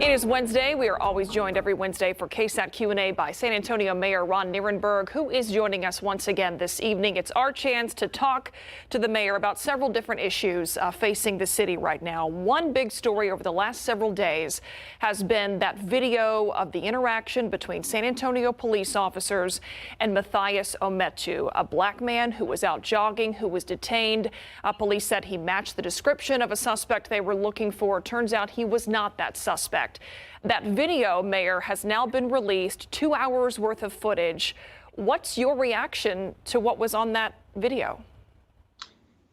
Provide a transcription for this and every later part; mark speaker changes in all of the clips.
Speaker 1: It is Wednesday. We are always joined every Wednesday for KSAT Q&A by San Antonio Mayor Ron Nirenberg, who is joining us once again this evening. It's our chance to talk to the mayor about several different issues facing the city right now. One big story over the last several days has been that video of the interaction between San Antonio police officers and Mathias Ometu, a black man who was out jogging, who was detained. Police said he matched the description of a suspect they were looking for. Turns out he was not that suspect. That video, Mayor, has now been released, 2 hours worth of footage. What's your reaction to what was on that video?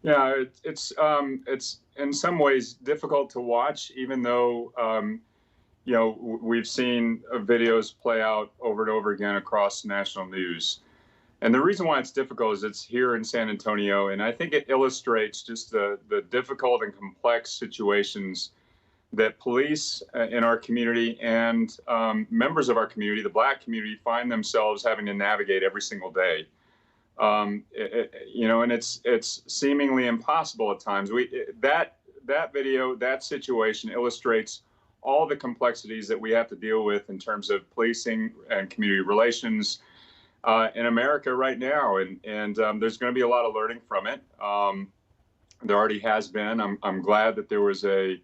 Speaker 2: Yeah, it's in some ways difficult to watch, even though, we've seen videos play out over and over again across national news. And the reason why it's difficult is it's here in San Antonio, and I think it illustrates just the difficult and complex situations that police in our community and members of our community, the black community, find themselves having to navigate every single day. And it's seemingly impossible at times. That video, that situation illustrates all the complexities that we have to deal with in terms of policing and community relations in America right now. And there's going to be a lot of learning from it. There already has been. I'm glad that there was a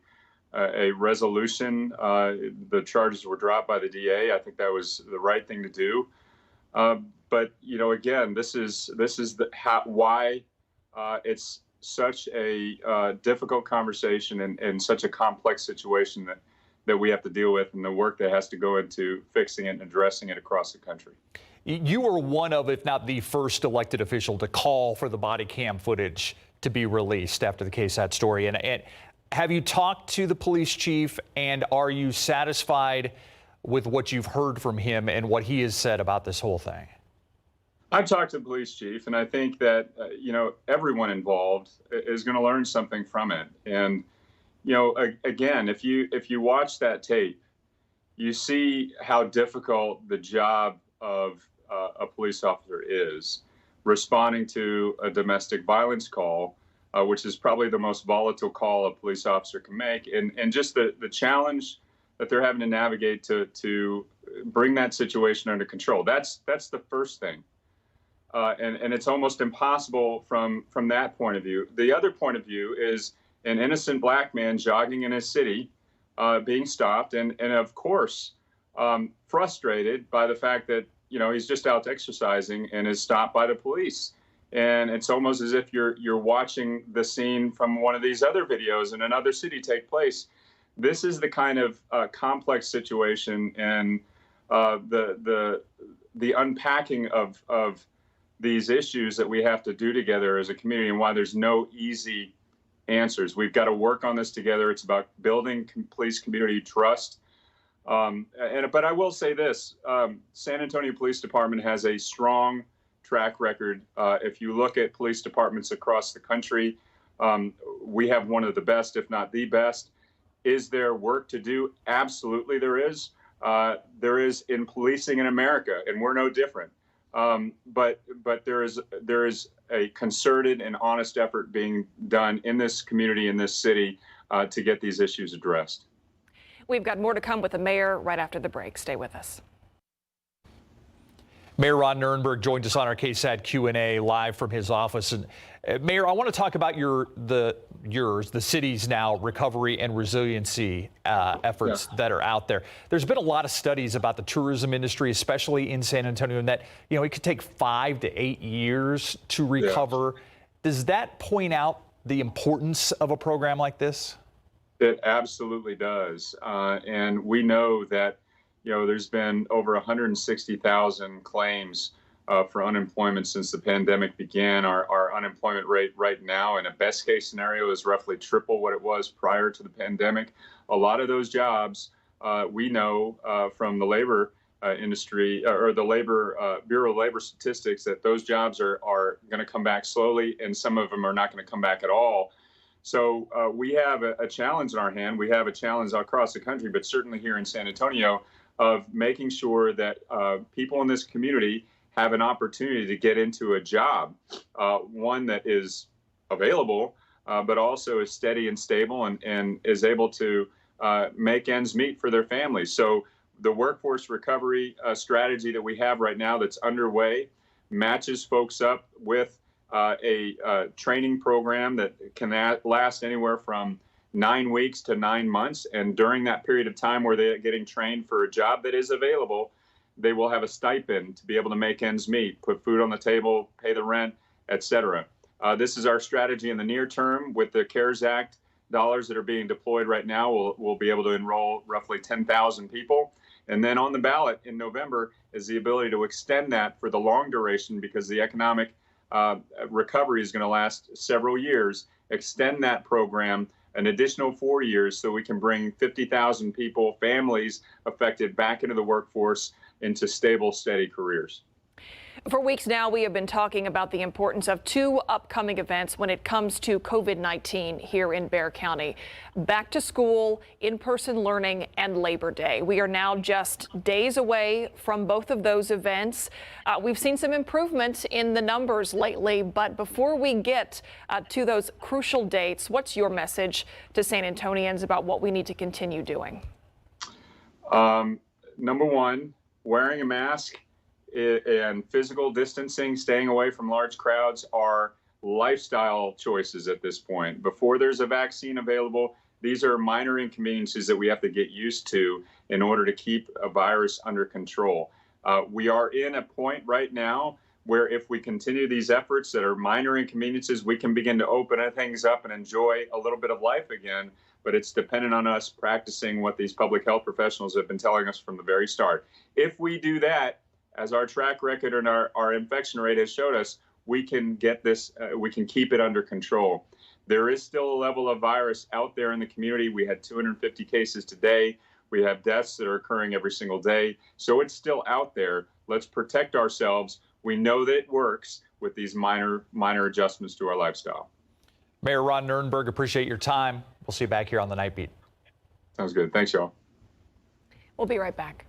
Speaker 2: resolution. The charges were dropped by the DA. I think that was the right thing to do. But again, this is why it's such a difficult conversation and such a complex situation that we have to deal with, and the work that has to go into fixing it and addressing it across the country.
Speaker 3: You were one of, if not the first elected official to call for the body cam footage to be released after the KSAT story. And have you talked to the police chief, and are you satisfied with what you've heard from him and what he has said about this whole thing?
Speaker 2: I've talked to the police chief, and I think that, everyone involved is going to learn something from it. And, again, if you watch that tape, you see how difficult the job of a police officer is responding to a domestic violence call, which is probably the most volatile call a police officer can make, and just the challenge that they're having to navigate to bring that situation under control. That's the first thing, and it's almost impossible from that point of view. The other point of view is an innocent black man jogging in his city, being stopped, and of course frustrated by the fact that he's just out exercising and is stopped by the police. And it's almost as if you're watching the scene from one of these other videos in another city take place. This is the kind of complex situation and the unpacking of these issues that we have to do together as a community, and why there's no easy answers. We've got to work on this together. It's about building police community trust. But I will say this, San Antonio Police Department has a strong track record. If you look at police departments across the country, we have one of the best, if not the best. Is there work to do? Absolutely there is. There is in policing in America, and we're no different. But there is a concerted and honest effort being done in this community, in this city, to get these issues addressed.
Speaker 1: We've got more to come with the mayor right after the break. Stay with us.
Speaker 3: Mayor Ron Nirenberg joined us on our KSAT Q&A live from his office. And Mayor, I want to talk about the city's now recovery and resiliency efforts that are out there. There's been a lot of studies about the tourism industry, especially in San Antonio, and that it could take 5 to 8 years to recover. Yeah. Does that point out the importance of a program like this?
Speaker 2: It absolutely does, and we know that there's been over 160,000 claims for unemployment since the pandemic began. Our unemployment rate right now, in a best case scenario, is roughly triple what it was prior to the pandemic. A lot of those jobs, we know from the labor industry or the Bureau of Labor Statistics, that those jobs are going to come back slowly, and some of them are not going to come back at all. So we have a challenge in our hand. We have a challenge across the country, but certainly here in San Antonio, of making sure that people in this community have an opportunity to get into a job, one that is available, but also is steady and stable and is able to make ends meet for their families. So the workforce recovery strategy that we have right now that's underway matches folks up with a training program that can last anywhere from 9 weeks to 9 months. And during that period of time where they're getting trained for a job that is available, they will have a stipend to be able to make ends meet, put food on the table, pay the rent, etc. This is our strategy in the near term. With the CARES Act dollars that are being deployed right now, we'll be able to enroll roughly 10,000 people. And then on the ballot in November is the ability to extend that for the long duration, because the economic recovery is going to last several years. Extend that program an additional 4 years so we can bring 50,000 people, families affected, back into the workforce, into stable, steady careers.
Speaker 1: For weeks now, we have been talking about the importance of two upcoming events when it comes to COVID-19 here in Bexar County: back to school, in-person learning, and Labor Day. We are now just days away from both of those events. We've seen some improvements in the numbers lately, but before we get to those crucial dates, what's your message to San Antonians about what we need to continue doing?
Speaker 2: Number one, wearing a mask and physical distancing, staying away from large crowds, are lifestyle choices at this point. Before there's a vaccine available, these are minor inconveniences that we have to get used to in order to keep a virus under control. We are in a point right now where if we continue these efforts that are minor inconveniences, we can begin to open things up and enjoy a little bit of life again. But it's dependent on us practicing what these public health professionals have been telling us from the very start. If we do that, as our track record and our infection rate has showed us, we can get this, we can keep it under control. There is still a level of virus out there in the community. We had 250 cases today. We have deaths that are occurring every single day. So it's still out there. Let's protect ourselves. We know that it works with these minor adjustments to our lifestyle.
Speaker 3: Mayor Ron Nirenberg, appreciate your time. We'll see you back here on the Night Beat.
Speaker 2: Sounds good. Thanks, y'all.
Speaker 1: We'll be right back.